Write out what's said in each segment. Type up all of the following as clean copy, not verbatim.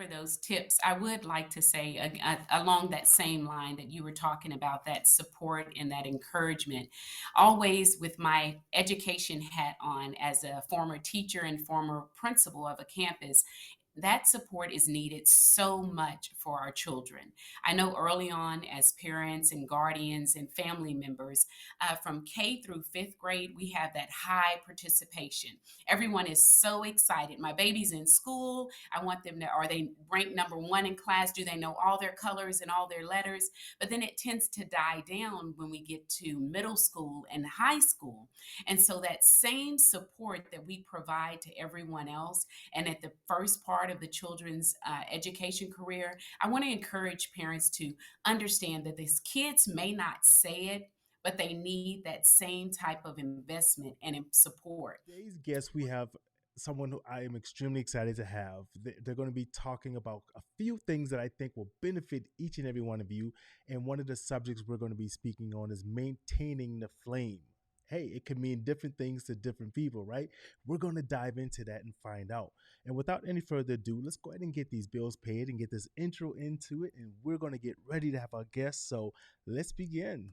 over those tips, I would like to say, along that same line that you were talking about, that support and that encouragement, always with my education hat on as a former teacher and former principal of a campus, that support is needed so much for our children. I know early on, as parents and guardians and family members, from K through fifth grade, we have that high participation. Everyone is so excited. My baby's in school. I want them to, are they ranked number one in class? Do they know all their colors and all their letters? But then it tends to die down when we get to middle school and high school. And so that same support that we provide to everyone else, and at the first part of the children's education career, I want to encourage parents to understand that these kids may not say it, but they need that same type of investment and support. Today's guest, we have someone who I am extremely excited to have. They're going to be talking about a few things that I think will benefit each and every one of you. And one of the subjects we're going to be speaking on is maintaining the flame. Hey, it can mean different things to different people, right? We're going to dive into that and find out. And without any further ado, let's go ahead and get these bills paid and get this intro into it. And we're going to get ready to have our guests. So let's begin.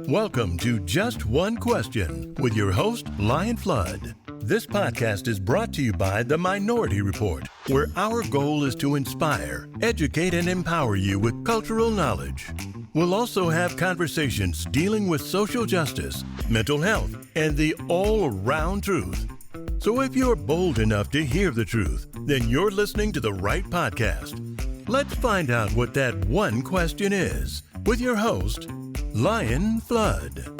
Welcome to Just One Question with your host, Lion Flood. This podcast is brought to you by The Minority Report, where our goal is to inspire, educate, and empower you with cultural knowledge. We'll also have conversations dealing with social justice, mental health, and the all-around truth. So if you're bold enough to hear the truth, then you're listening to the right podcast. Let's find out what that one question is with your host, Lion Flood.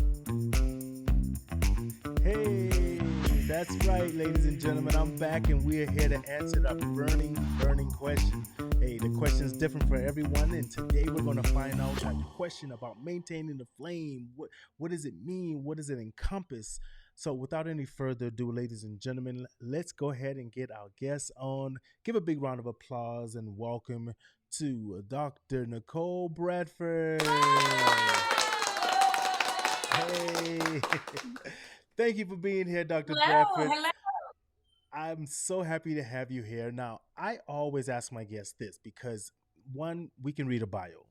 Hey, that's right, ladies and gentlemen. I'm back and we're here to answer that burning question. Hey, the question is different for everyone, and today we're going to find out that question about maintaining the flame. What does it mean? What does it encompass? So without any further ado, ladies and gentlemen, let's go ahead and get our guests on. Give a big round of applause and welcome to Dr. Nicole Bradford. Hey, thank you for being here, Dr. Hello, Bradford. hello. I'm so happy to have you here. Now, I always ask my guests this because one, we can read a bio,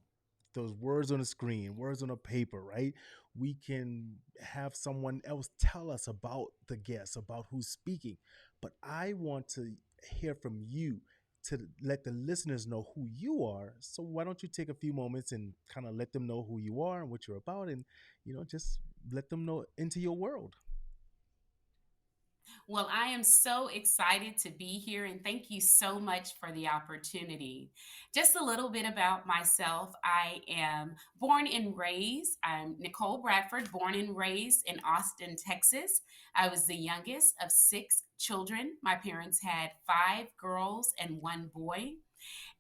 those words on the screen, words on a paper, right? We can have someone else tell us about the guest, about who's speaking. But I want to hear from you to let the listeners know who you are. So why don't you take a few moments and kind of let them know who you are and what you're about, and just let them know into your world. Well, I am so excited to be here and thank you so much for the opportunity. Just a little bit about myself. I am born and raised, I'm Nicole Bradford, born and raised in Austin, Texas. I was the youngest of six children. My parents had five girls and one boy.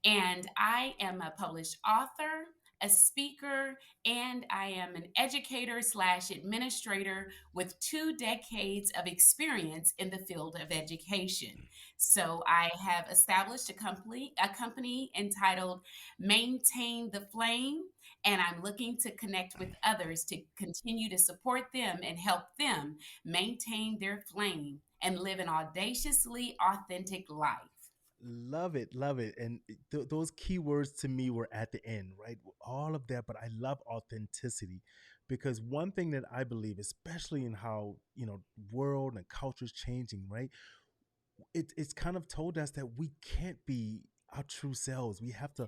And I am a published author, a speaker, and I am an educator slash administrator with 2 decades of experience in the field of education. So I have established a company entitled Maintain the Flame, and I'm looking to connect with others to continue to support them and help them maintain their flame and live an audaciously authentic life. Love it, love it. And those key words to me were at the end, right? All of that, but I love authenticity because one thing that I believe, especially in how, world and culture is changing, right? It's kind of told us that we can't be our true selves. We have to,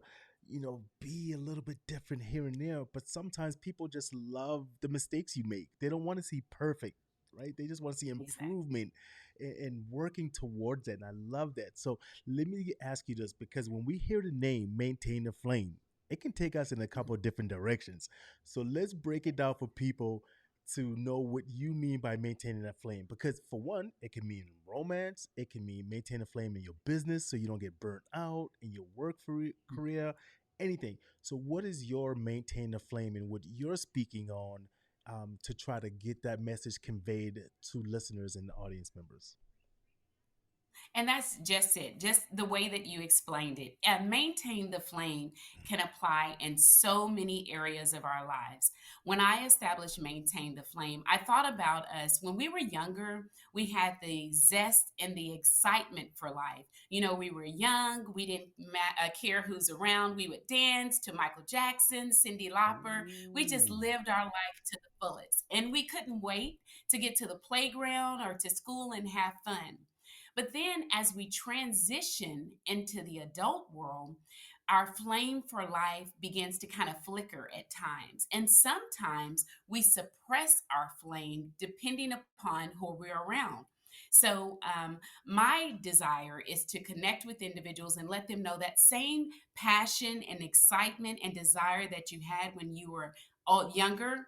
be a little bit different here and there. But sometimes people just love the mistakes you make. They don't want to see perfect, right? They just want to see Exactly. improvement and working towards that. And I love that. So let me ask you this, because when we hear the name Maintain the Flame, it can take us in a couple of different directions. So let's break it down for people to know what you mean by maintaining that flame. Because for one, it can mean romance, it can mean maintain a flame in your business so you don't get burnt out in your career, anything. So what is your maintain the flame and what you're speaking on, to try to get that message conveyed to listeners and audience members? And that's just it, just the way that you explained it. And maintain the flame can apply in so many areas of our lives. When I established Maintain the Flame, I thought about us when we were younger, we had the zest and the excitement for life. You know, we were young, we didn't care who's around. We would dance to Michael Jackson, Cyndi Lauper. We just Ooh. lived our life to the fullest. And we couldn't wait to get to the playground or to school and have fun. But then as we transition into the adult world, our flame for life begins to kind of flicker at times. And sometimes we suppress our flame depending upon who we're around. So, my desire is to connect with individuals and let them know that same passion and excitement and desire that you had when you were younger.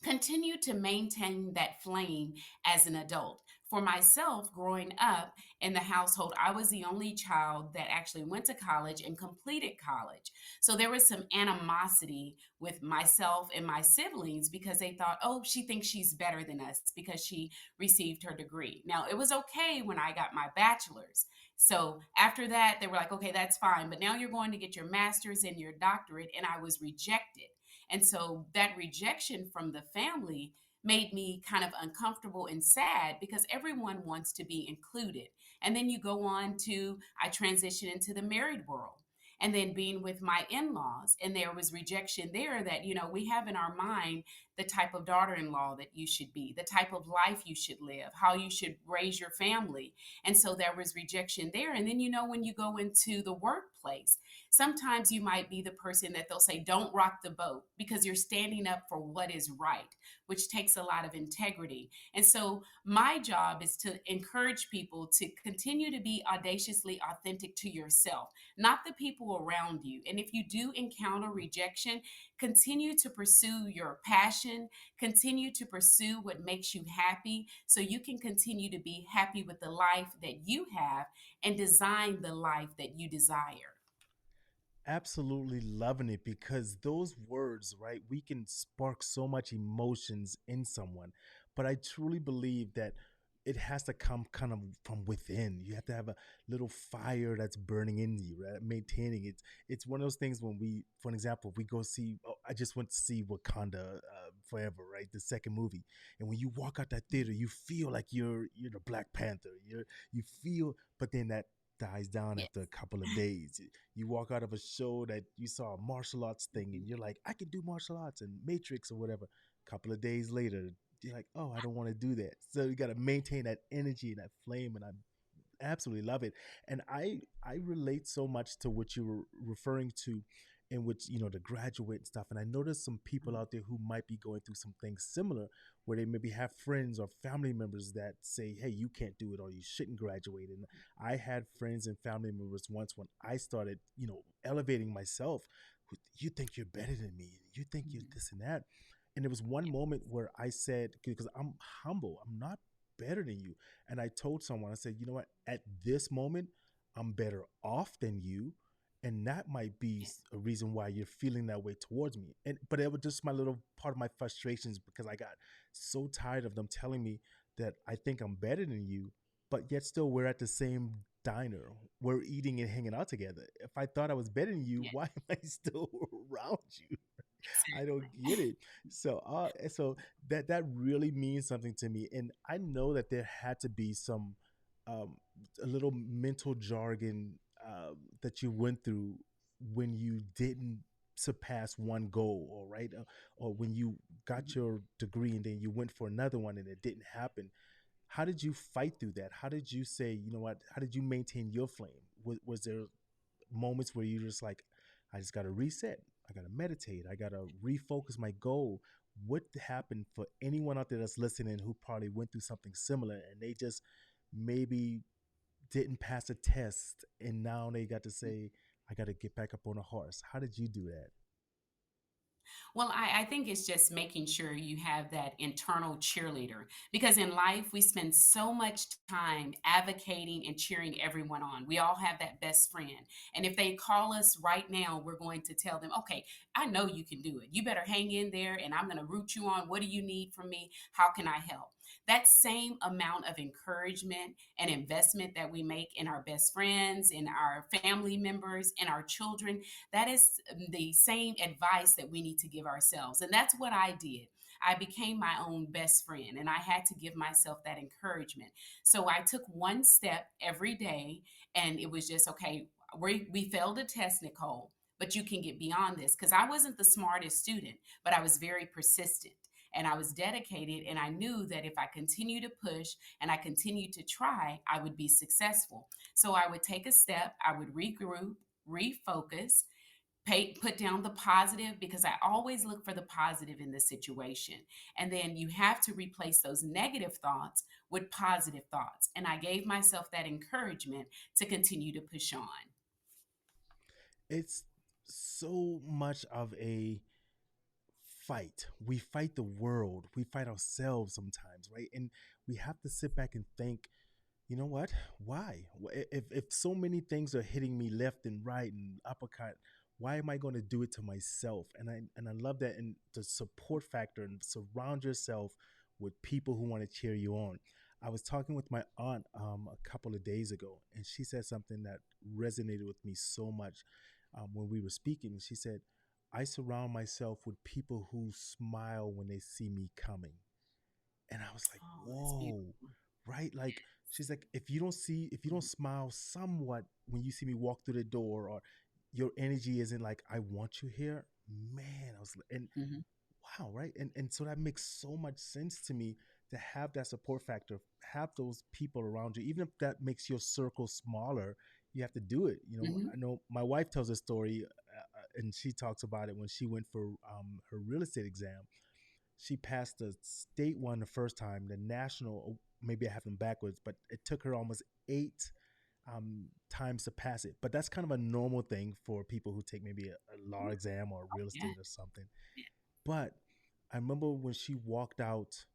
Continue to maintain that flame as an adult. For myself, growing up in the household, I was the only child that actually went to college and completed college. So there was some animosity with myself and my siblings because they thought, oh, she thinks she's better than us because she received her degree. Now, it was okay when I got my bachelor's. So after that, they were like, okay, that's fine. But now you're going to get your master's and your doctorate. And I was rejected. And so that rejection from the family made me kind of uncomfortable and sad because everyone wants to be included. And then you go on to, I transition into the married world. And then being with my in laws, and there was rejection there that, you know, we have in our mind the type of daughter in law that you should be, the type of life you should live, how you should raise your family. And so there was rejection there. And then, you know, when you go into the workplace, sometimes you might be the person that they'll say, don't rock the boat because you're standing up for what is right, which takes a lot of integrity. And so my job is to encourage people to continue to be audaciously authentic to yourself, not the people around you. And if you do encounter rejection, continue to pursue your passion, continue to pursue what makes you happy so you can continue to be happy with the life that you have and design the life that you desire. Absolutely loving it because those words, right, we can spark so much emotions in someone. But I truly believe that it has to come kind of from within. You have to have a little fire that's burning in you, right? Maintaining it. It's one of those things when we, for an example, we go see, oh, I just went to see Wakanda Forever, right? The second movie. And when you walk out that theater, you feel like you're the Black Panther. You feel, but then that dies down Yes. after a couple of days. You walk out of a show that you saw a martial arts thing and you're like, I can do martial arts and Matrix or whatever. A couple of days later, you're like, oh, I don't want to do that. So you got to maintain that energy and that flame. And I absolutely love it. And I relate so much to what you were referring to in which, you know, the graduate and stuff. And I noticed some people out there who might be going through some things similar where they maybe have friends or family members that say, hey, you can't do it or you shouldn't graduate. And I had friends and family members once when I started, you know, elevating myself. You think you're better than me. You think you're this and that. And there was one moment where I said, because I'm humble, I'm not better than you. And I told someone, I said, you know what, at this moment, I'm better off than you. And that might be a reason why you're feeling that way towards me. And but it was just my little part of my frustrations because I got so tired of them telling me that I think I'm better than you, but yet still we're at the same diner. We're eating and hanging out together. If I thought I was better than you, Yeah, why am I still around you? I don't exactly. get it. So that really means something to me, and I know that there had to be some um, a little mental jargon that you went through when you didn't surpass one goal, or right, or when you got your degree and then you went for another one and it didn't happen. How did you fight through that? How did you say, you know what? How did you maintain your flame? Was there moments where you're just like, I just got to reset. I got to meditate. I got to refocus my goal. What happened for anyone out there that's listening who probably went through something similar and they just maybe didn't pass a test and now they got to say, I got to get back up on a horse? How did you do that? Well, I think it's just making sure you have that internal cheerleader because in life, we spend so much time advocating and cheering everyone on. We all have that best friend. And if they call us right now, we're going to tell them, okay, I know you can do it. You better hang in there and I'm going to root you on. What do you need from me? How can I help? that same amount of encouragement and investment that we make in our best friends, in our family members, in our children, that is the same advice that we need to give ourselves. And that's what I did. I became my own best friend and I had to give myself that encouragement. So I took one step every day and it was just, okay, we failed a test, Nicole, but you can get beyond this. Because I wasn't the smartest student, but I was very persistent and I was dedicated. And I knew that if I continued to push and I continued to try, I would be successful. So I would take a step, I would regroup, refocus, put down the positive because I always look for the positive in the situation. And then you have to replace those negative thoughts with positive thoughts. And I gave myself that encouragement to continue to push on. It's so much of a fight. We fight the world. We fight ourselves sometimes, right? And we have to sit back and think, you know what? Why? If so many things are hitting me left and right and uppercut, why am I going to do it to myself? And I love that, and the support factor, and surround yourself with people who want to cheer you on. I was talking with my aunt a couple of days ago, and she said something that resonated with me so much when we were speaking. She said, "I surround myself with people who smile when they see me coming." And I was like, Oh, that's whoa, beautiful. right? Like, she's like, if you don't smile somewhat when you see me walk through the door, or your energy isn't like, I want you here, man, I was, and Mhm. wow, right? And so that makes so much sense to me, to have that support factor, have those people around you, even if that makes your circle smaller. You have to do it. You know, Mhm. I know my wife tells a story, and she talks about it when she went for her real estate exam. She passed the state one the first time, the national, maybe I have them backwards, but it took her almost eight times to pass it. But that's kind of a normal thing for people who take maybe a law exam or real Yeah. estate or something. But I remember when she walked out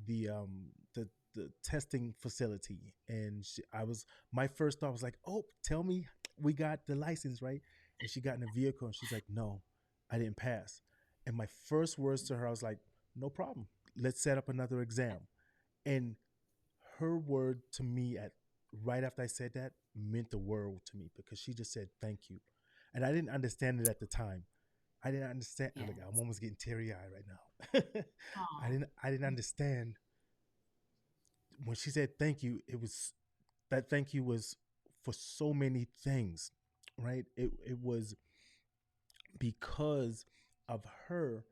the testing facility, and I was, my first thought was like, "Oh, tell me we got the license, right?" And she got in the vehicle, and she's like, "No, I didn't pass." And my first words to her, I was like, "No problem. Let's set up another exam." And her word to me, at right after I said that, meant the world to me, because she just said thank you, and I didn't understand it at the time. I didn't understand. Like, I'm Yes. almost getting teary eyed right now. Oh. I didn't understand when she said thank you. It was, that thank you was for so many things, right? It was because of her.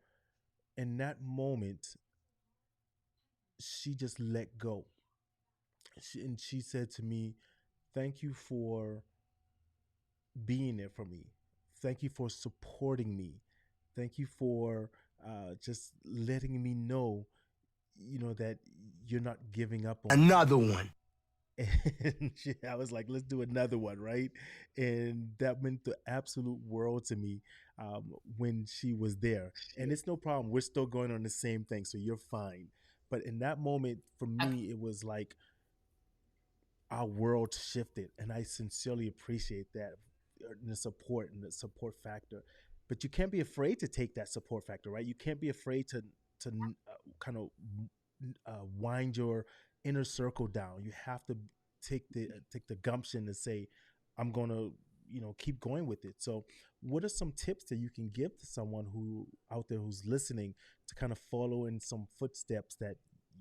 In that moment, she just let go. And she said to me, "Thank you for being there for me. Thank you for supporting me. Thank you for just letting me know, that you're not giving up on me." Another one. And I was like, "Let's do another one," right? And that meant the absolute world to me when she was there. And it's no problem. We're still going on the same thing, so you're fine. But in that moment, for me, it was like our world shifted, and I sincerely appreciate that, and the support factor. But you can't be afraid to take that support factor, right? You can't be afraid to kind of wind your inner circle down. You have to take the gumption to say, "I'm gonna." Keep going with it. So what are some tips that you can give to someone who out there who's listening, to kind of follow in some footsteps that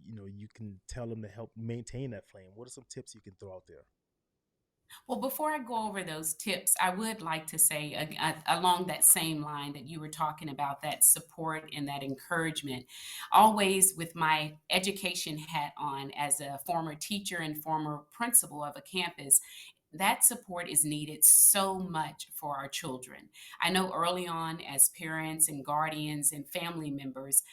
you can tell them to help maintain that flame? What are some tips you can throw out there? Well, before I go over those tips, I would like to say, along that same line that you were talking about, that support and that encouragement, always with my education hat on as a former teacher and former principal of a campus, that support is needed so much for our children. I know early on, as parents and guardians and family members,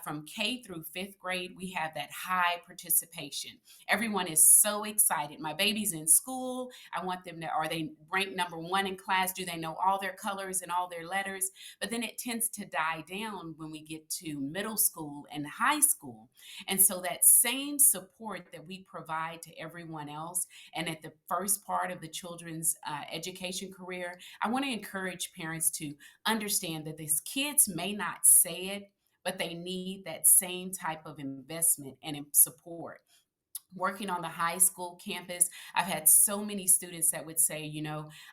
from K through fifth grade, we have that high participation. Everyone is so excited. My baby's in school. I want them to, are they ranked number one in class? Do they know all their colors and all their letters? But then it tends to die down when we get to middle school and high school. And so that same support that we provide to everyone else, and at the first part of the children's education career, I want to encourage parents to understand that these kids may not say it, but they need that same type of investment and support. Working on the high school campus, I've had so many students that would say,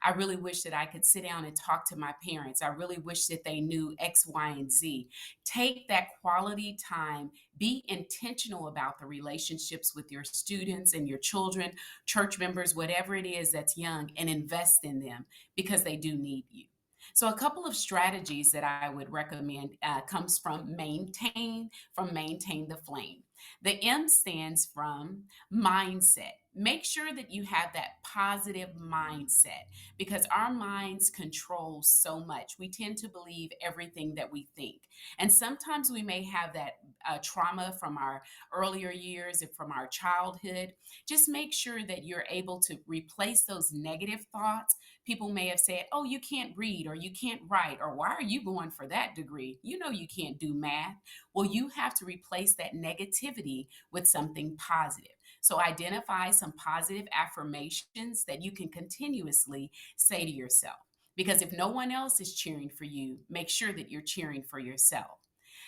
I really wish that I could sit down and talk to my parents. I really wish that they knew X, Y, and Z. Take that quality time, be intentional about the relationships with your students and your children, church members, whatever it is that's young, and invest in them because they do need you. So a couple of strategies that I would recommend comes from maintain the flame. The M stands from mindset. Make sure that you have that positive mindset because our minds control so much. We tend to believe everything that we think. And sometimes we may have that trauma from our earlier years and from our childhood. Just make sure that you're able to replace those negative thoughts. People may have said, oh, you can't read or you can't write, or why are you going for that degree? You know you can't do math. Well, you have to replace that negativity with something positive. So identify some positive affirmations that you can continuously say to yourself. Because if no one else is cheering for you, make sure that you're cheering for yourself.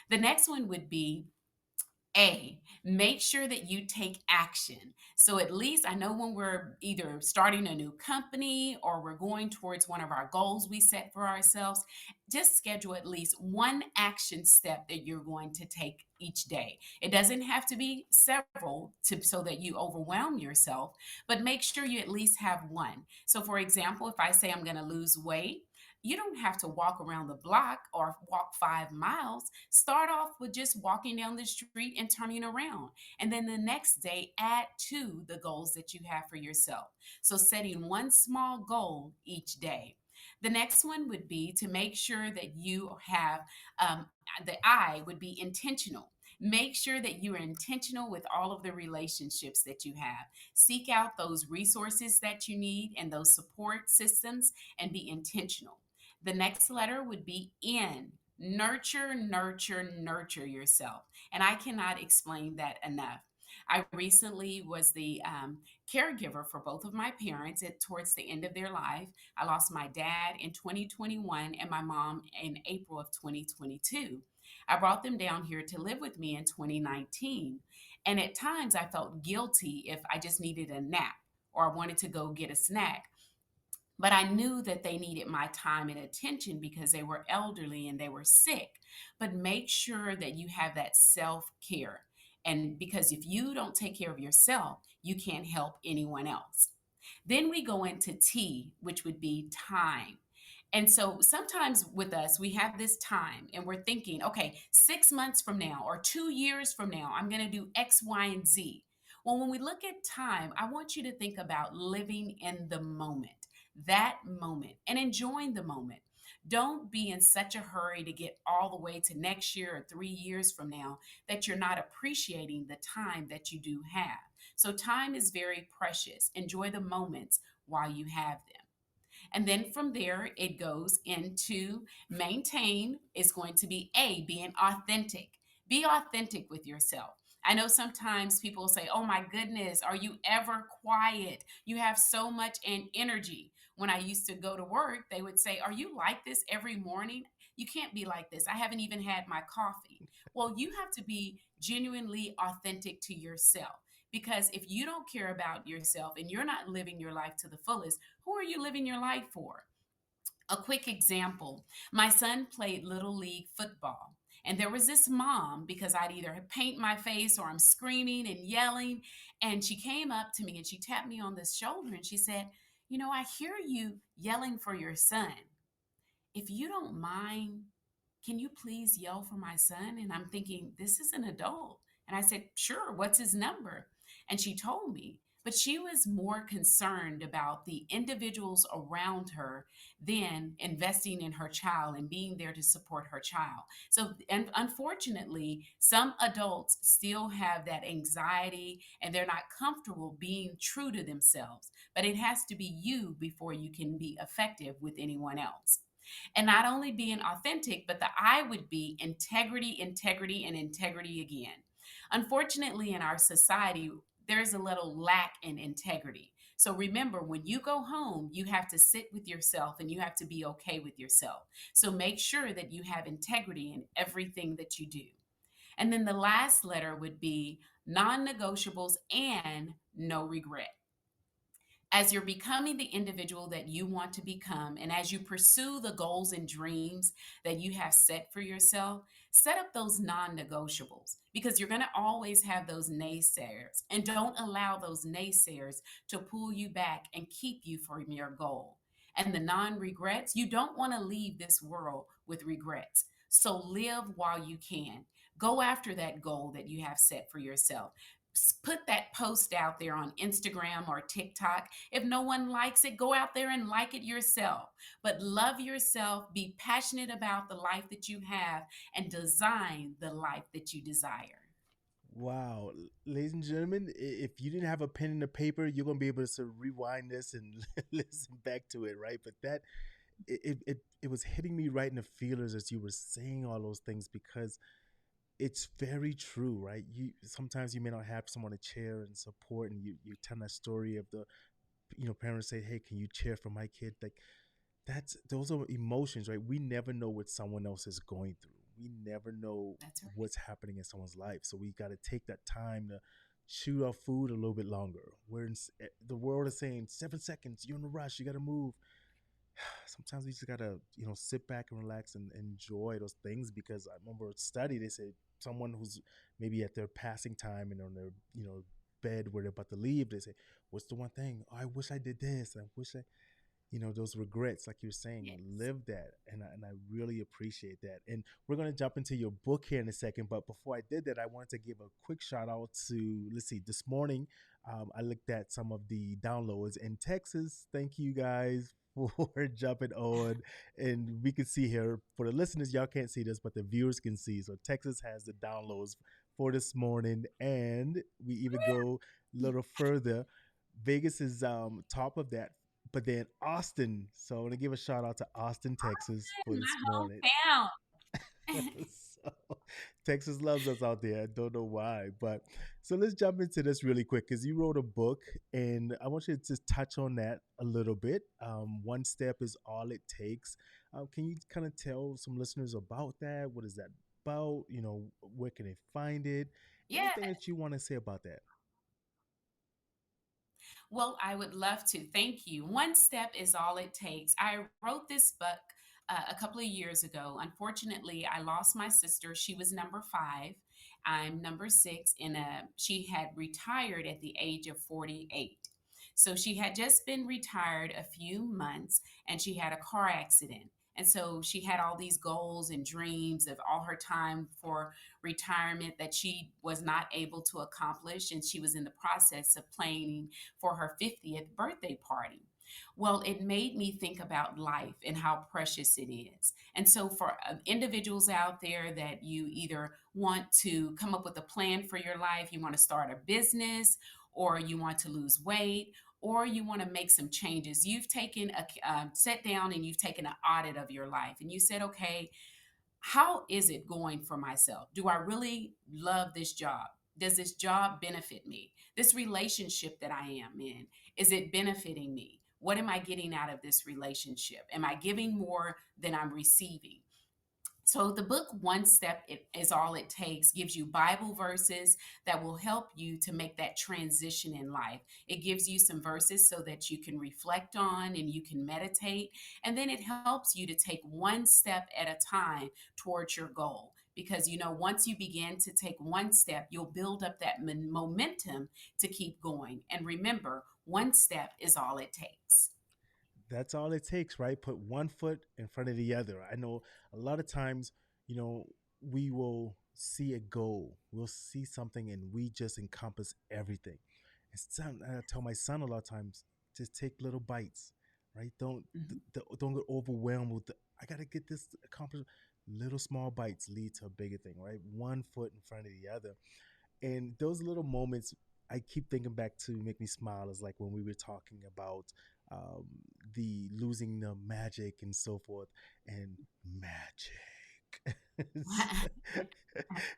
The next one would be make sure that you take action. So at least I know when we're either starting a new company or we're going towards one of our goals we set for ourselves, just schedule at least one action step that you're going to take each day. It doesn't have to be several so that you overwhelm yourself, but make sure you at least have one. So for example, if I say I'm going to lose weight, you don't have to walk around the block or walk 5 miles. Start off with just walking down the street and turning around. And then the next day, add to the goals that you have for yourself. So setting one small goal each day. The next one would be to make sure that you have, the I would be intentional. Make sure that you are intentional with all of the relationships that you have. Seek out those resources that you need and those support systems and be intentional. The next letter would be N. Nurture, nurture, nurture yourself. And I cannot explain that enough. I recently was the caregiver for both of my parents towards the end of their life. I lost my dad in 2021 and my mom in April of 2022. I brought them down here to live with me in 2019. And at times I felt guilty if I just needed a nap or I wanted to go get a snack. But I knew that they needed my time and attention because they were elderly and they were sick. But make sure that you have that self care. And because if you don't take care of yourself, you can't help anyone else. Then we go into T, which would be time. And so sometimes with us, we have this time and we're thinking, okay, 6 months from now or 2 years from now, I'm going to do X, Y, and Z. Well, when we look at time, I want you to think about living in the moment, that moment, and enjoying the moment. Don't be in such a hurry to get all the way to next year or 3 years from now that you're not appreciating the time that you do have. So time is very precious. Enjoy the moments while you have them. And then from there, it goes into maintain is going to be being authentic. Be authentic with yourself. I know sometimes people say, oh my goodness, are you ever quiet? You have so much energy. When I used to go to work, they would say, are you like this every morning? You can't be like this. I haven't even had my coffee. Well, you have to be genuinely authentic to yourself. Because if you don't care about yourself and you're not living your life to the fullest, who are you living your life for? A quick example, my son played Little League football. And there was this mom, because I'd either paint my face or I'm screaming and yelling. And she came up to me and she tapped me on the shoulder and she said, I hear you yelling for your son. If you don't mind, can you please yell for my son? And I'm thinking, this is an adult. And I said, sure, what's his number? And she told me, but she was more concerned about the individuals around her than investing in her child and being there to support her child. So, and unfortunately, some adults still have that anxiety and they're not comfortable being true to themselves. But it has to be you before you can be effective with anyone else. And not only being authentic, but the I would be integrity, integrity, and integrity again. Unfortunately, in our society, there's a little lack in integrity. So remember, when you go home, you have to sit with yourself and you have to be okay with yourself. So make sure that you have integrity in everything that you do. And then the last letter would be non negotiables and no regret. As you're becoming the individual that you want to become, and as you pursue the goals and dreams that you have set for yourself, set up those non negotiables because you're going to always have those naysayers. And don't allow those naysayers to pull you back and keep you from your goal. And the non regrets, you don't want to leave this world with regrets. So live while you can. Go after that goal that you have set for yourself. Put that post out there on Instagram or TikTok. If no one likes it, go out there and like it yourself. But love yourself, be passionate about the life that you have, and design the life that you desire. Wow, ladies and gentlemen, if you didn't have a pen and a paper, you're gonna be able to sort of rewind this and listen back to it, right? But that it was hitting me right in the feelers as you were saying all those things because it's very true, right? You sometimes you may not have someone to cheer and support, and you tell that story of the parents say, "Hey, can you cheer for my kid?" Like that's those are emotions, right? We never know what someone else is going through. We never know That's right. what's happening in someone's life, so we got to take that time to chew our food a little bit longer. The world is saying 7 seconds, you're in a rush, you got to move. Sometimes we just gotta sit back and relax and enjoy those things because I remember a study they said someone who's maybe at their passing time and on their bed where they're about to leave, they say, what's the one thing? Oh, I wish I did this, I wish I those regrets, like you're saying, Yes. live that. And I really appreciate that. And we're going to jump into your book here in a second, but before I did that, I wanted to give a quick shout out to, let's see, this morning I looked at some of the downloads in Texas. Thank you guys for jumping on. And we can see here for the listeners, y'all can't see this, but the viewers can see. So Texas has the downloads for this morning, and we even go a little further. Vegas is top of that, but then Austin. So I want to give a shout out to Austin, Texas for this morning. My hometown. So Texas loves us out there. I don't know why, but so let's jump into this really quick because you wrote a book, and I want you to just touch on that a little bit. One step is all it takes. Can you kind of tell some listeners about that? What is that about? Where can they find it? Yeah. Anything that you want to say about that? Well, I would love to. Thank you. One step is all it takes. I wrote this book a couple of years ago. Unfortunately, I lost my sister. She was number five. I'm number six, and she had retired at the age of 48. So she had just been retired a few months, and she had a car accident. And so she had all these goals and dreams of all her time for retirement that she was not able to accomplish. And she was in the process of planning for her 50th birthday party. Well, it made me think about life and how precious it is. And so, for individuals out there that you either want to come up with a plan for your life, you want to start a business, or you want to lose weight, or you want to make some changes, you've taken a sat down and you've taken an audit of your life, and you said, okay, how is it going for myself? Do I really love this job? Does this job benefit me? This relationship that I am in, is it benefiting me? What am I getting out of this relationship? Am I giving more than I'm receiving? So the book One Step is All It Takes gives you Bible verses that will help you to make that transition in life. It gives you some verses so that you can reflect on and you can meditate. And then it helps you to take one step at a time towards your goal. Because, once you begin to take one step, you'll build up that momentum to keep going. And remember, one step is all it takes. That's all it takes, right? Put one foot in front of the other. I know a lot of times, we will see a goal, we'll see something, and we just encompass everything. I tell my son a lot of times, just take little bites, right? Mhm. Don't get overwhelmed with I got to get this accomplished. Little small bites lead to a bigger thing, right? One foot in front of the other. And those little moments I keep thinking back to make me smile is like when we were talking about um, the losing the magic and so forth, and magic.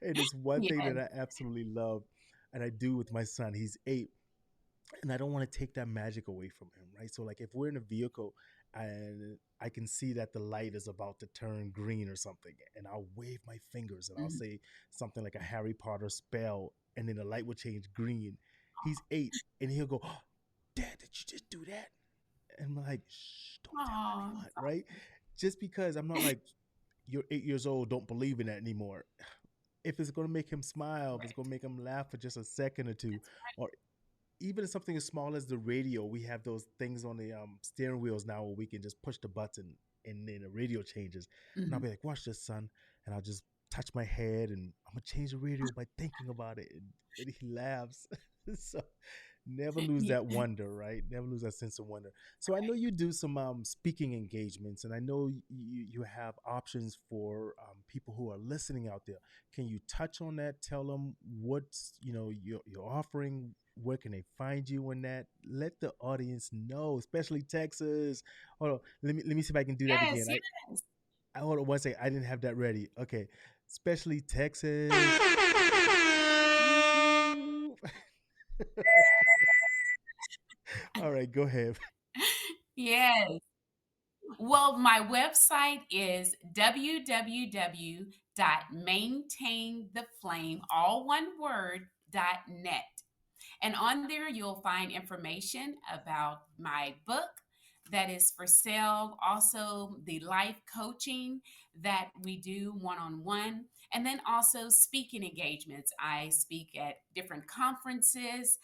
And it's one thing Yes. that I absolutely love, and I do with my son. He's 8, and I don't want to take that magic away from him, right? So like if we're in a vehicle and I can see that the light is about to turn green or something, and I'll wave my fingers and I'll Mhm. say something like a Harry Potter spell, and then the light will change green. He's 8, and he'll go, oh, "Dad, did you just do that?" And I'm like, "Shh, don't tell Oh, anyone," right? Just because I'm not like, "You're 8 years old, don't believe in that anymore." If it's going to make him smile, if it's right. going to make him laugh for just a second or two, That's or even something as small as the radio, we have those things on the steering wheels now where we can just push the button and then the radio changes. right. And I'll Mhm. be like, "Watch this, son," and I'll just touch my head and I'm gonna change the radio by thinking about it, and he laughs. So never lose Yeah, that wonder, right? Never lose that sense of wonder. So I know you do some speaking engagements, and I know you have options for people who are listening out there. Can you touch on that? Tell them what's you're offering. Where can they find you in that? Let the audience know, especially Texas. Hold on, let me see if I can do that yes, again. yes. I hold on one second. I didn't have that ready. Okay, especially Texas. Woo. All right, go ahead. Yes. Well, my website is www.maintaintheflame, all one word, .net. And on there, you'll find information about my book that is for sale, also the life coaching that we do one on one, and then also speaking engagements. I speak at different conferences,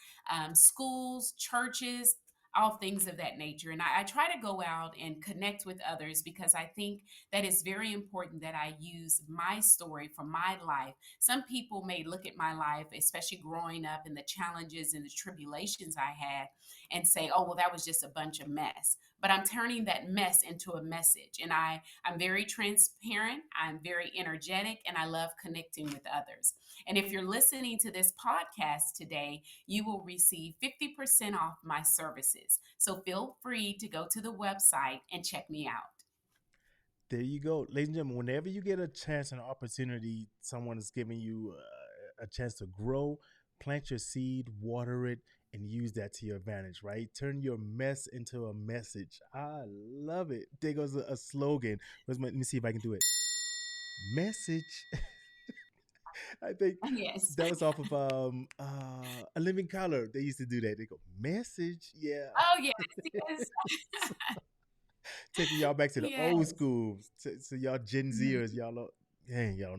schools, churches, all things of that nature. And I try to go out and connect with others because I think that it's very important that I use my story from my life. Some people may look at my life, especially growing up and the challenges and the tribulations I had, and say, oh, well, that was just a bunch of mess. But I'm turning that mess into a message. And I'm very transparent, I'm very energetic, and I love connecting with others. And if you're listening to this podcast today, you will receive 50% off my services. So feel free to go to the website and check me out. There you go, ladies and gentlemen. Whenever you get a chance and opportunity, someone is giving you a chance to grow, plant your seed, water it, and use that to your advantage. Right? Turn your mess into a message. I love it. There goes a slogan. Let me see if I can do it. Message. I think Yes. that was off of a Living Color. They used to do that. They go message, yeah. Oh, yes. Yes. Taking y'all back to the old Yes. school. So y'all Gen Zers, Mhm. y'all don't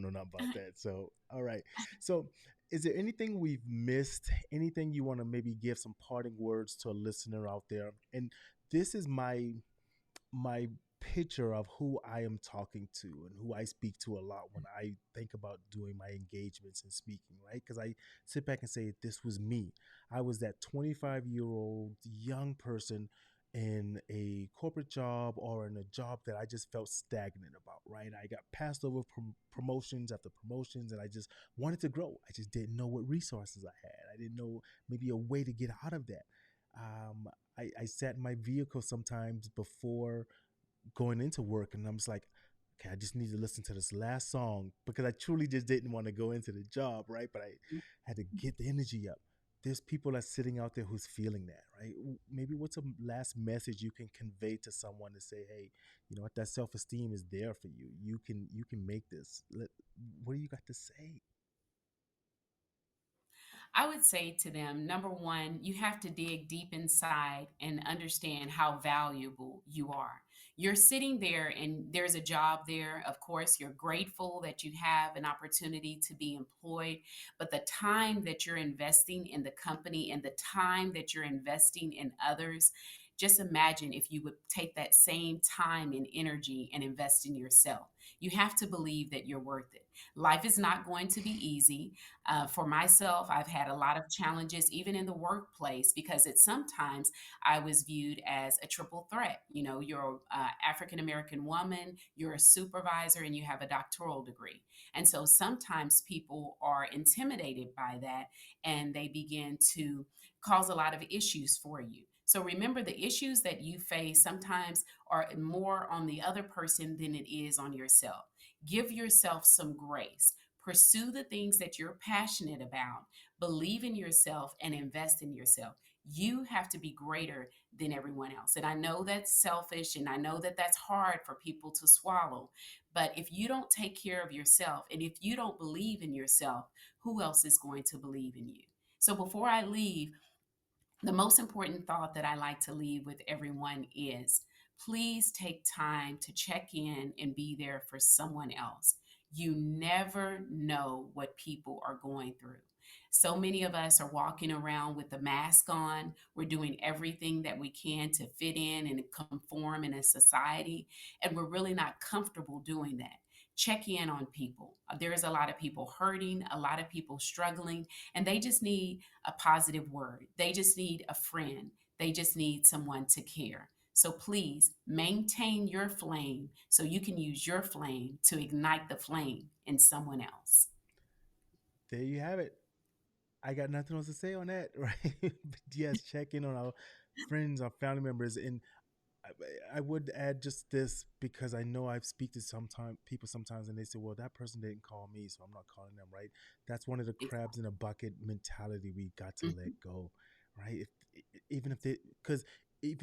know nothing about that. So all right. So is there anything we've missed? Anything you want to maybe give some parting words to a listener out there? And this is my picture of who I am talking to and who I speak to a lot when I think about doing my engagements and speaking, right? Because I sit back and say, this was me. I was that 25-year-old young person in a corporate job or in a job that I just felt stagnant about, right? I got passed over promotions after promotions and I just wanted to grow. I just didn't know what resources I had. I didn't know maybe a way to get out of that. Um, I sat in my vehicle sometimes before going into work and I'm just like, okay, I just need to listen to this last song because I truly just didn't want to go into the job, right? But I had to get the energy up. There's people that's sitting out there who's feeling that, right? Maybe what's a last message you can convey to someone to say, hey, you know what, that self-esteem is there for you. You can make this. What do you got to say? I would say to them, number one, you have to dig deep inside and understand how valuable you are. You're sitting there and there's a job there. Of course, you're grateful that you have an opportunity to be employed, but the time that you're investing in the company and the time that you're investing in others, just imagine if you would take that same time and energy and invest in yourself. You have to believe that you're worth it. Life is not going to be easy. For myself, I've had a lot of challenges, even in the workplace, because it's sometimes I was viewed as a triple threat. You know, you're an African American woman, you're a supervisor, and you have a doctoral degree. And so sometimes people are intimidated by that and they begin to cause a lot of issues for you. So remember, the issues that you face sometimes are more on the other person than it is on yourself. Give yourself some grace. Pursue the things that you're passionate about. Believe in yourself and invest in yourself. You have to be greater than everyone else. And I know that's selfish, and I know that that's hard for people to swallow. But if you don't take care of yourself, and if you don't believe in yourself, who else is going to believe in you? So before I leave, the most important thought that I like to leave with everyone is, please take time to check in and be there for someone else. You never know what people are going through. So many of us are walking around with a mask on. We're doing everything that we can to fit in and conform in a society, and we're really not comfortable doing that. Check in on people. There's a lot of people hurting, a lot of people struggling, and they just need a positive word. They just need a friend. They just need someone to care. So please maintain your flame so you can use your flame to ignite the flame in someone else. There you have it. I got nothing else to say on that, right? But yes, check in on our friends, our family members, and I would add just this, because I know I've speak to people sometimes, and they say, "Well, that person didn't call me, so I'm not calling them." Right? That's one of the crabs in a bucket mentality we got to let go, right? Even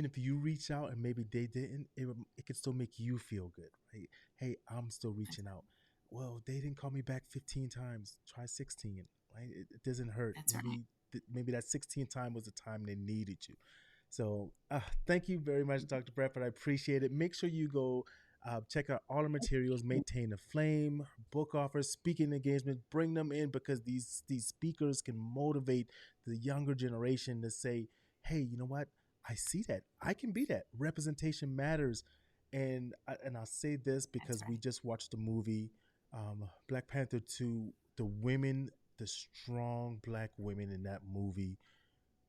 if you reach out and maybe they didn't, it could still make you feel good, right? Hey, I'm still reaching out. Well, they didn't call me back 15 times. Try 16, right? It doesn't hurt. That's right. Maybe that 16th time was the time they needed you. So thank you very much, Dr. Bradford. I appreciate it. Make sure you go check out all the materials, Maintain the Flame, book offers, speaking engagement, bring them in, because these speakers can motivate the younger generation to say, hey, you know what? I see that. I can be that. Representation matters. And I'll say this because we just watched the movie Black Panther 2, the strong Black women in that movie,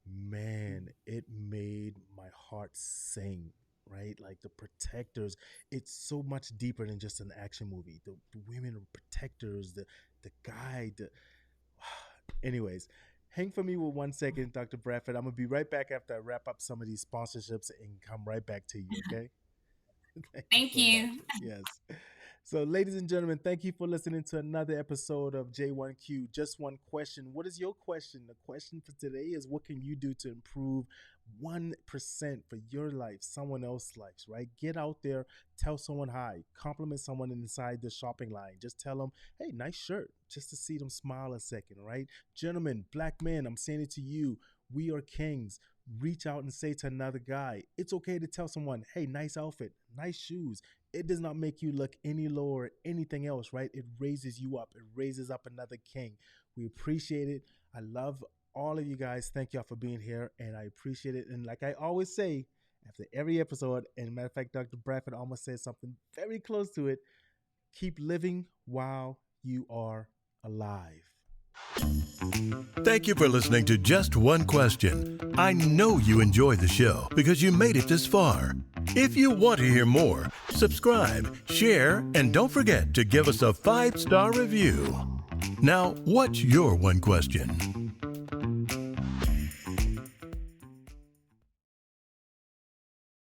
man, it made my heart sing, right? Like the protectors, it's so much deeper than just an action movie. The women are protectors, the guide. Anyways, hang for me with 1 second, Dr. Bradford. I'm going to be right back after I wrap up some of these sponsorships and come right back to you, okay? Thank you. Yes. So, ladies and gentlemen, thank you for listening to another episode of J1Q. Just one question. What is your question? The question for today is, what can you do to improve 1% for your life, someone else's life, right? Get out there, tell someone hi, compliment someone inside the shopping line. Just tell them, hey, nice shirt, just to see them smile a second, right? Gentlemen, Black men, I'm saying it to you. We are kings. Reach out and say to another guy, it's okay to tell someone, hey, nice outfit, nice shoes. It does not make you look any lower or anything else, right? It raises you up. It raises up another king. We appreciate it. I love all of you guys. Thank y'all for being here, and I appreciate it. And like I always say, after every episode, and matter of fact, Dr. Bradford almost said something very close to it, keep living while you are alive. Thank you for listening to Just One Question. I know you enjoyed the show because you made it this far. If you want to hear more, subscribe, share, and don't forget to give us a 5-star review. Now, what's your one question?